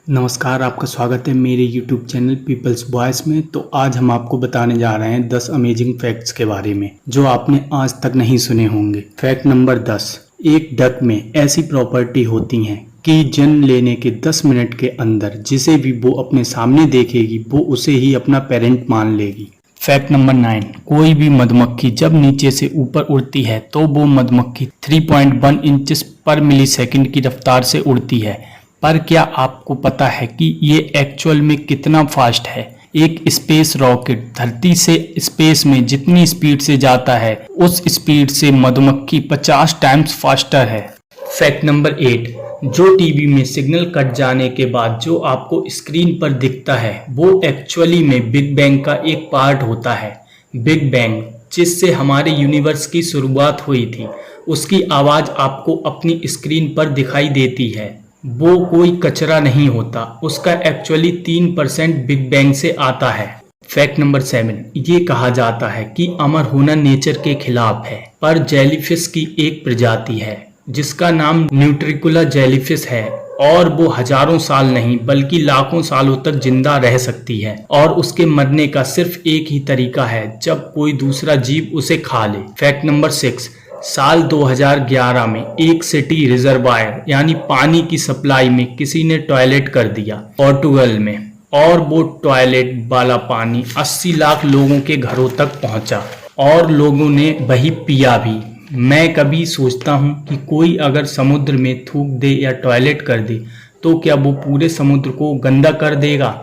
नमस्कार, आपका स्वागत है मेरे YouTube चैनल पीपल्स वॉइस में। तो आज हम आपको बताने जा रहे हैं 10 अमेजिंग फैक्ट्स के बारे में जो आपने आज तक नहीं सुने होंगे। फैक्ट नंबर 10, एक डक में ऐसी प्रॉपर्टी होती हैं कि जन्म लेने के 10 मिनट के अंदर जिसे भी वो अपने सामने देखेगी वो उसे ही अपना पेरेंट मान लेगी। फैक्ट नंबर 9, कोई भी मधुमक्खी जब नीचे से ऊपर उड़ती है तो वो मधुमक्खी 3.1 इंचेस पर मिली सेकेंड की रफ्तार से उड़ती है। पर क्या आपको पता है कि ये एक्चुअल में कितना फास्ट है? एक स्पेस रॉकेट धरती से स्पेस में जितनी स्पीड से जाता है उस स्पीड से मधुमक्खी 50 टाइम्स फास्टर है। फैक्ट नंबर 8, जो टीवी में सिग्नल कट जाने के बाद जो आपको स्क्रीन पर दिखता है वो एक्चुअली में बिग बैंग का एक पार्ट होता है। बिग बैंग जिससे हमारे यूनिवर्स की शुरुआत हुई थी उसकी आवाज़ आपको अपनी स्क्रीन पर दिखाई देती है। वो कोई कचरा नहीं होता, उसका एक्चुअली 3% बिग बैंग से आता है। फैक्ट नंबर 7, ये कहा जाता है कि अमर होना नेचर के खिलाफ है, पर जेलीफिश की एक प्रजाति है जिसका नाम न्यूट्रिकुला जेलीफिश है और वो हजारों साल नहीं बल्कि लाखों सालों तक जिंदा रह सकती है और उसके मरने का सिर्फ एक ही तरीका है, जब कोई दूसरा जीव उसे खा ले। फैक्ट नंबर 6, साल 2011 में एक सिटी रिजर्वायर यानी पानी की सप्लाई में किसी ने टॉयलेट कर दिया पोर्टुगल में, और वो टॉयलेट वाला पानी 80 लाख लोगों के घरों तक पहुंचा और लोगों ने वही पिया भी। मैं कभी सोचता हूं कि कोई अगर समुद्र में थूक दे या टॉयलेट कर दे तो क्या वो पूरे समुद्र को गंदा कर देगा?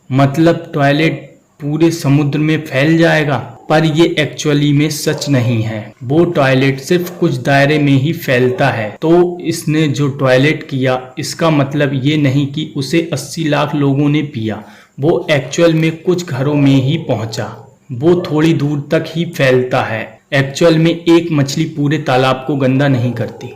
मतलब टॉयलेट पूरे समुद्र में फैल जाएगा। पर ये एक्चुअली में सच नहीं है, वो टॉयलेट सिर्फ कुछ दायरे में ही फैलता है। तो इसने जो टॉयलेट किया इसका मतलब ये नहीं कि उसे 80 लाख लोगों ने पिया, वो एक्चुअल में कुछ घरों में ही पहुंचा, वो थोड़ी दूर तक ही फैलता है। एक्चुअल में एक मछली पूरे तालाब को गंदा नहीं करती।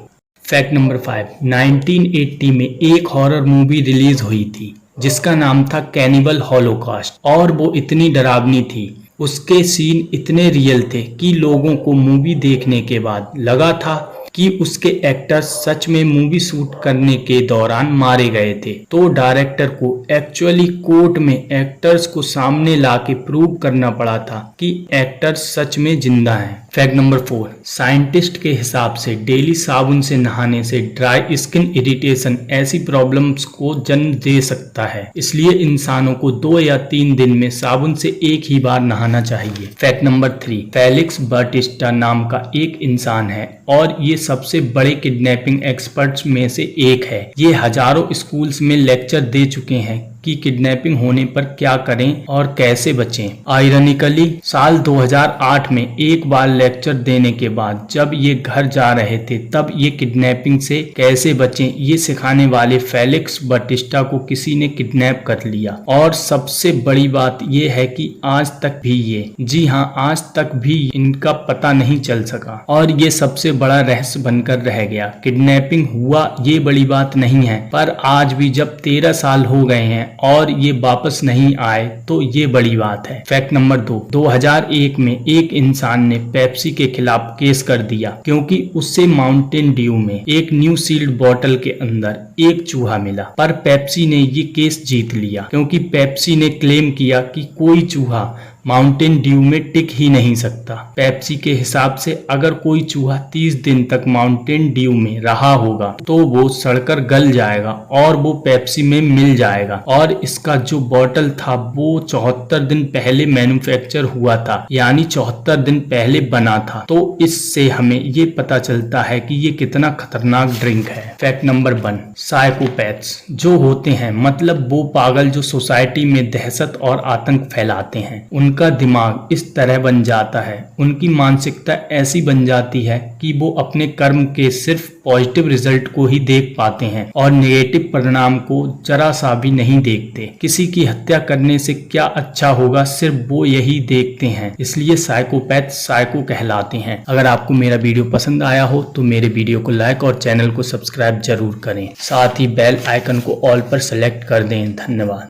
फैक्ट नंबर 5, 1980 में एक हॉरर मूवी रिलीज हुई थी जिसका नाम था कैनिबल हॉलोकॉस्ट, और वो इतनी डरावनी थी, उसके सीन इतने रियल थे कि लोगों को मूवी देखने के बाद लगा था कि उसके एक्टर्स सच में मूवी शूट करने के दौरान मारे गए थे। तो डायरेक्टर को एक्चुअली कोर्ट में एक्टर्स को सामने लाके प्रूव करना पड़ा था कि एक्टर्स सच में जिंदा हैं। फैक्ट नंबर 4, साइंटिस्ट के हिसाब से डेली साबुन से नहाने से ड्राई स्किन इरिटेशन ऐसी प्रॉब्लम्स को जन्म दे सकता है, इसलिए इंसानों को 2 या 3 दिन में साबुन से एक ही बार नहाना चाहिए। फैक्ट नंबर 3, फेलिक्स बाटिस्टा नाम का एक इंसान है और ये सबसे बड़े किडनैपिंग एक्सपर्ट्स में से एक है। ये हजारों स्कूल्स में लेक्चर दे चुके हैं कि किडनैपिंग होने पर क्या करें और कैसे बचें। आयरनिकली साल 2008 में एक बार लेक्चर देने के बाद जब ये घर जा रहे थे तब ये किडनैपिंग से कैसे बचें ये सिखाने वाले फेलिक्स बाटिस्टा को किसी ने किडनैप कर लिया। और सबसे बड़ी बात ये है कि आज तक भी ये, जी हाँ, आज तक भी इनका पता नहीं चल सका और ये सबसे बड़ा रहस्य बनकर रह गया। किडनैपिंग हुआ ये बड़ी बात नहीं है, पर आज भी जब 13 साल हो गए हैं और ये वापस नहीं आए तो ये बड़ी बात है। फैक्ट नंबर 2, 2001 में एक इंसान ने पेप्सी के खिलाफ केस कर दिया क्योंकि उससे माउंटेन ड्यू में एक न्यू सील्ड बोतल के अंदर एक चूहा मिला। पर पेप्सी ने ये केस जीत लिया क्योंकि पेप्सी ने क्लेम किया कि कोई चूहा माउंटेन ड्यू में टिक ही नहीं सकता। पेप्सी के हिसाब से अगर कोई चूहा 30 दिन तक माउंटेन ड्यू में रहा होगा तो वो सड़कर गल जाएगा और वो पेप्सी में मिल जाएगा। और इसका जो बॉटल था वो 74 दिन पहले मैन्युफैक्चर हुआ था, यानी 74 दिन पहले बना था। तो इससे हमें ये पता चलता है कि ये कितना खतरनाक ड्रिंक है। फैक्ट नंबर 1, साइकोपैथ्स जो होते हैं मतलब वो पागल जो सोसाइटी में दहशत और आतंक फैलाते हैं, उनका दिमाग इस तरह बन जाता है, उनकी मानसिकता ऐसी बन जाती है कि वो अपने कर्म के सिर्फ पॉजिटिव रिजल्ट को ही देख पाते हैं और नेगेटिव परिणाम को जरा सा भी नहीं देखते। किसी की हत्या करने से क्या अच्छा होगा सिर्फ वो यही देखते हैं, इसलिए साइकोपैथ साइको कहलाते हैं। अगर आपको मेरा वीडियो पसंद आया हो तो मेरे वीडियो को लाइक और चैनल को सब्सक्राइब जरूर करें, साथ ही बेल आइकन को ऑल पर सेलेक्ट कर दें। धन्यवाद।